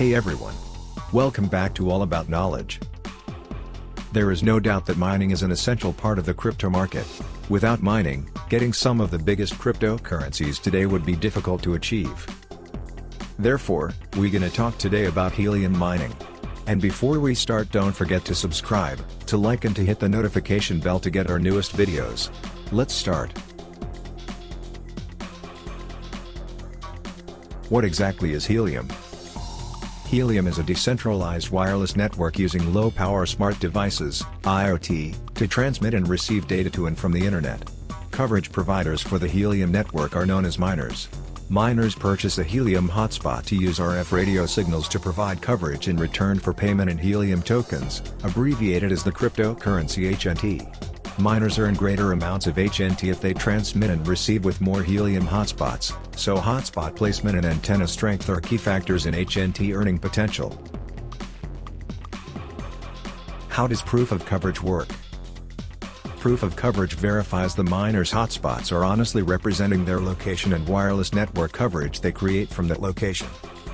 Hey everyone! Welcome back to All About Knowledge. There is no doubt that mining is an essential part of the crypto market. Without mining, getting some of the biggest cryptocurrencies today would be difficult to achieve. Therefore, we're gonna talk today about helium mining. And before we start, don't forget to subscribe, to like and to hit the notification bell to get our newest videos. Let's start. What exactly is helium? Helium is a decentralized wireless network using low-power smart devices, IoT, to transmit and receive data to and from the internet. Coverage providers for the Helium network are known as miners. Miners purchase a Helium Hotspot to use RF radio signals to provide coverage in return for payment in Helium tokens, abbreviated as the cryptocurrency HNT. Miners earn greater amounts of HNT if they transmit and receive with more Helium hotspots, so hotspot placement and antenna strength are key factors in HNT earning potential. How does proof of coverage work? Proof of coverage verifies the miner's hotspots are honestly representing their location and wireless network coverage they create from that location.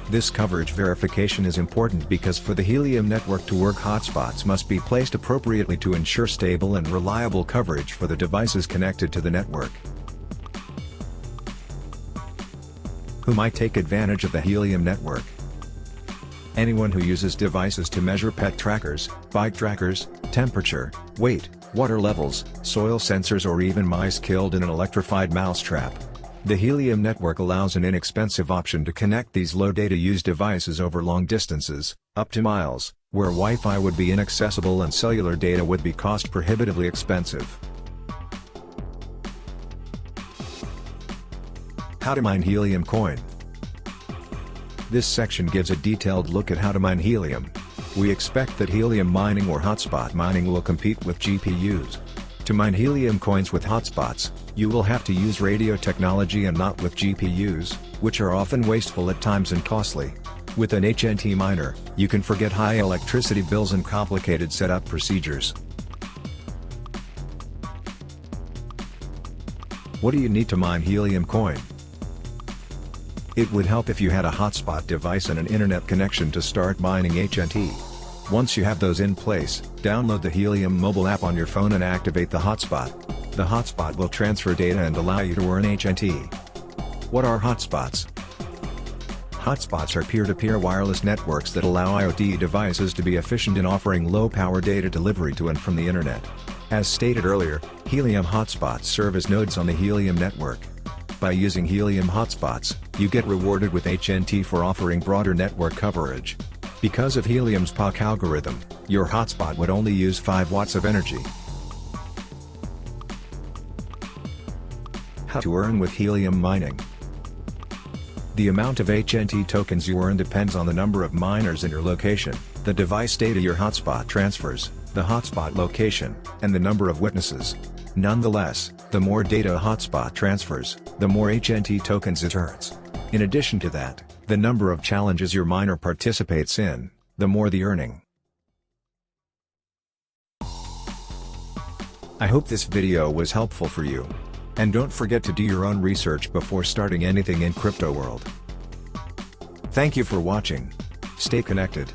This coverage verification is important because for the Helium network to work, hotspots must be placed appropriately to ensure stable and reliable coverage for the devices connected to the network. Who might take advantage of the Helium network? Anyone who uses devices to measure pet trackers, bike trackers, temperature, weight, water levels, soil sensors, or even mice killed in an electrified mousetrap. The Helium network allows an inexpensive option to connect these low-data-use devices over long distances, up to miles, where Wi-Fi would be inaccessible and cellular data would be cost-prohibitively expensive. How to mine Helium coin. This section gives a detailed look at how to mine helium. We expect that helium mining or hotspot mining will compete with GPUs. To mine helium coins with hotspots, you will have to use radio technology and not with GPUs, which are often wasteful at times and costly. With an HNT miner, you can forget high electricity bills and complicated setup procedures. What do you need to mine helium coin? It would help if you had a hotspot device and an internet connection to start mining HNT. Once you have those in place, download the Helium mobile app on your phone and activate the hotspot. The hotspot will transfer data and allow you to earn HNT. What are hotspots? Hotspots are peer-to-peer wireless networks that allow IoT devices to be efficient in offering low-power data delivery to and from the internet. As stated earlier, Helium hotspots serve as nodes on the Helium network. By using Helium hotspots, you get rewarded with HNT for offering broader network coverage. Because of Helium's POC algorithm, your hotspot would only use 5 watts of energy. How to earn with helium mining. The amount of HNT tokens you earn depends on the number of miners in your location, the device data your hotspot transfers, the hotspot location, and the number of witnesses. Nonetheless, the more data a hotspot transfers, the more HNT tokens it earns. In addition to that, the number of challenges your miner participates in, the more the earning. I hope this video was helpful for you. And don't forget to do your own research before starting anything in crypto world. Thank you for watching. Stay connected.